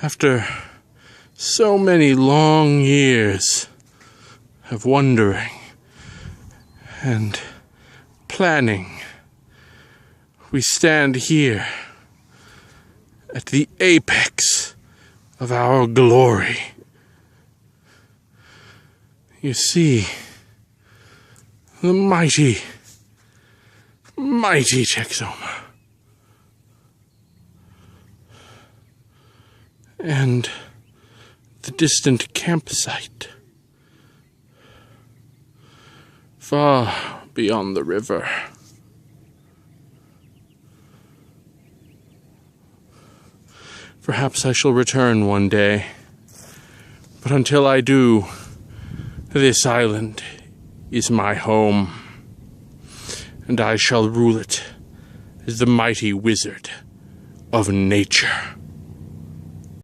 After so many long years of wondering and planning, we stand here at the apex of our glory. You see, the mighty Texoma. And the distant campsite, far beyond the river. Perhaps I shall return one day, but until I do, this island is my home, and I shall rule it as the mighty wizard of nature.